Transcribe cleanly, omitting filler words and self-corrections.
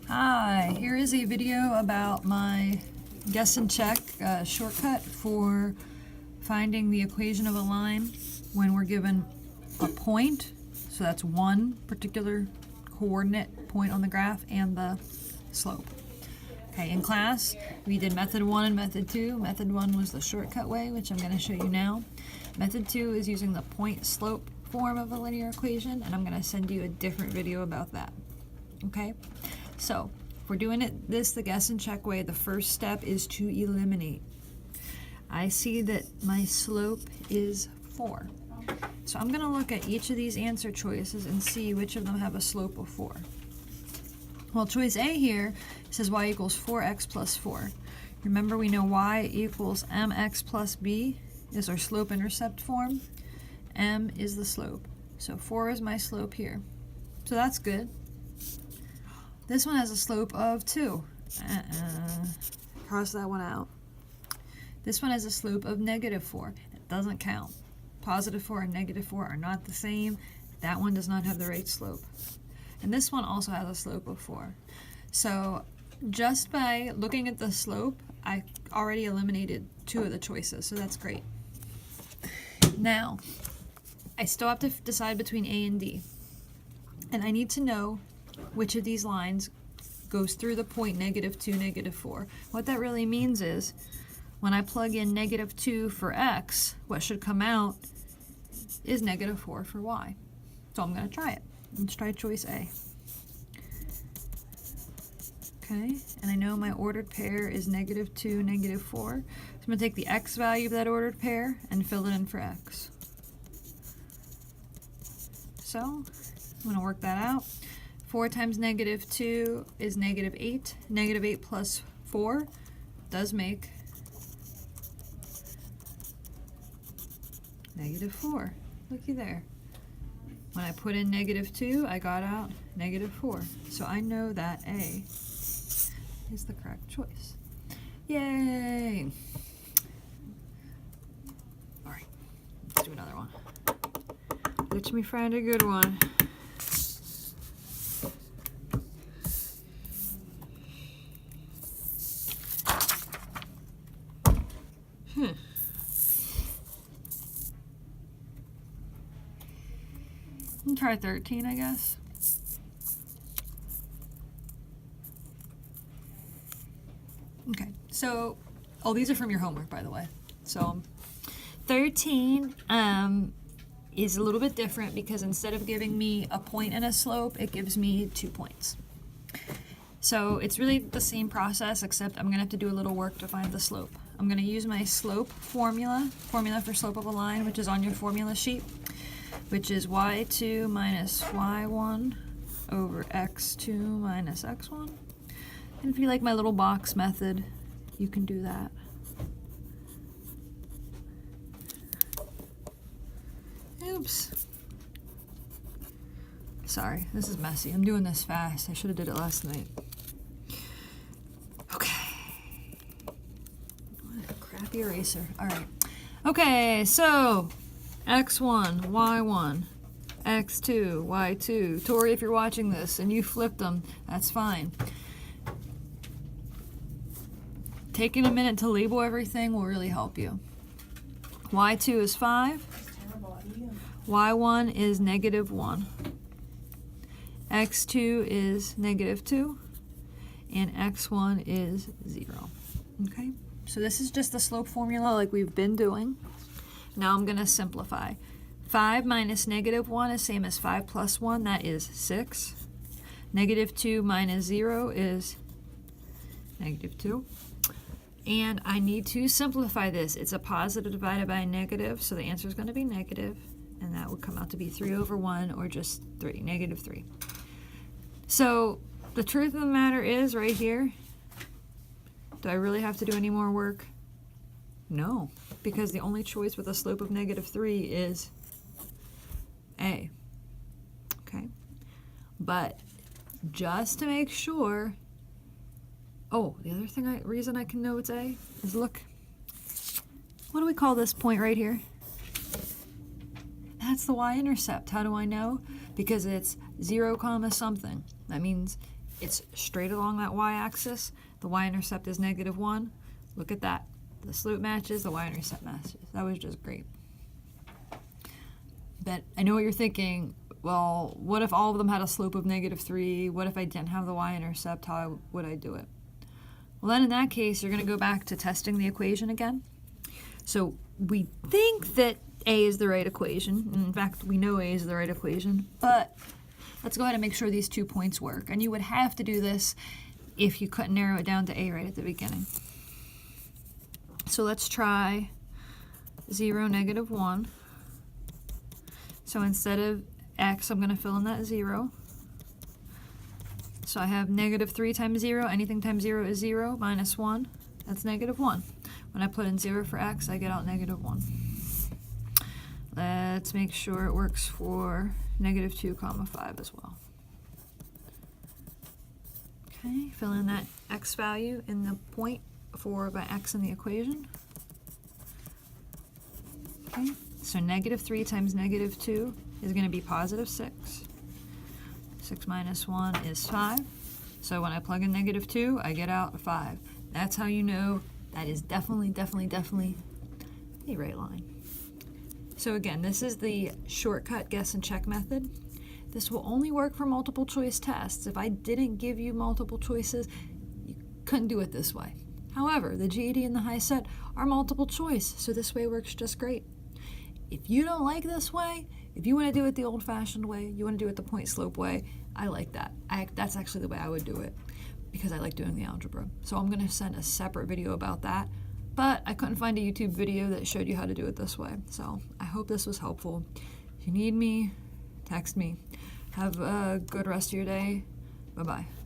Hi, here is a video about my guess and check shortcut for finding the equation of a line when we're given a point. So that's one particular coordinate point on the graph and the slope. Okay, in class we did method 1 and method 2. Method 1 was the shortcut way, which I'm going to show you now. Method 2 is using the point slope form of a linear equation, and I'm going to send you a different video about that. Okay? So, if we're doing the guess and check way, the first step is to eliminate. I see that my slope is 4. So I'm going to look at each of these answer choices and see which of them have a slope of 4. Well, choice A here says y equals 4x plus 4. Remember, we know y equals mx plus b is our slope-intercept form. M is the slope. So 4 is my slope here. So that's good. This one has a slope of 2. Cross that one out. This one has a slope of -4. It doesn't count. Positive 4 and -4 are not the same. That one does not have the right slope. And this one also has a slope of 4. So just by looking at the slope, I already eliminated 2 of the choices, so that's great. Now, I still have to decide between A and D. And I need to know which of these lines goes through the point -2, -4. What that really means is, when I plug in -2 for x, what should come out is -4 for y. So I'm going to try it. Let's try choice A. Okay, and I know my ordered pair is -2, -4. So I'm going to take the x value of that ordered pair and fill it in for x. So I'm going to work that out. 4 times -2 is -8. -8 plus 4 does make -4. Looky there. When I put in -2, I got out -4. So I know that A is the correct choice. Yay! Alright, let's do another one. Let me find a good one. I'll try 13, I guess. Okay, so, these are from your homework, by the way. So, 13 is a little bit different because instead of giving me a point and a slope, it gives me 2 points. So, it's really the same process, except I'm going to have to do a little work to find the slope. I'm going to use my slope formula for slope of a line, which is on your formula sheet, which is y2 minus y1 over x2 minus x1. And if you like my little box method, you can do that. Oops. Sorry, this is messy. I'm doing this fast. I should have did it last night. Okay. What a crappy eraser. All right. Okay, so x1, y1, x2, y2. Tori, if you're watching this and you flipped them, that's fine. Taking a minute to label everything will really help you. y2 is 5. y1 is -1. x2 is -2. And x1 is 0. Okay? So this is just the slope formula like we've been doing. Now I'm going to simplify. 5 minus -1 is same as 5 plus 1. That is 6. -2 minus 0 is -2. And I need to simplify this. It's a positive divided by a negative, so the answer is going to be negative. And that would come out to be 3 over 1, or just 3, -3. So the truth of the matter is, right here, do I really have to do any more work? No, because the only choice with a slope of -3 is A. Okay, but just to make sure, the other thing, reason I can know it's A is look. What do we call this point right here? That's the y-intercept. How do I know? Because it's 0, something. That means It's straight along that y-axis. The y-intercept is -1. Look at that. The slope matches, the y-intercept matches. That was just great. But I know what you're thinking. Well, what if all of them had a slope of -3? What if I didn't have the y-intercept? How would I do it? Well, then in that case, you're going to go back to testing the equation again. So we think that A is the right equation. In fact, we know A is the right equation. But let's go ahead and make sure these 2 points work. And you would have to do this if you couldn't narrow it down to A right at the beginning. So let's try 0, -1. So instead of x, I'm going to fill in that 0. So I have -3 times 0. Anything times 0 is 0. Minus 1. That's -1. When I put in 0 for x, I get out -1. Let's make sure it works for -2, 5 as well. Okay, fill in that x value in the point for by x in the equation. Okay, so -3 times -2 is going to be +6. 6 minus 1 is 5. So when I plug in -2, I get out 5. That's how you know that is definitely a right line. So again, this is the shortcut guess and check method. This will only work for multiple choice tests. If I didn't give you multiple choices, you couldn't do it this way. However, the GED and the HiSET are multiple choice, so this way works just great. If you don't like this way, if you want to do it the old-fashioned way, you want to do it the point slope way, I like that. That's actually the way I would do it because I like doing the algebra. So I'm going to send a separate video about that, but I couldn't find a YouTube video that showed you how to do it this way. So I hope this was helpful. If you need me, text me. Have a good rest of your day. Bye-bye.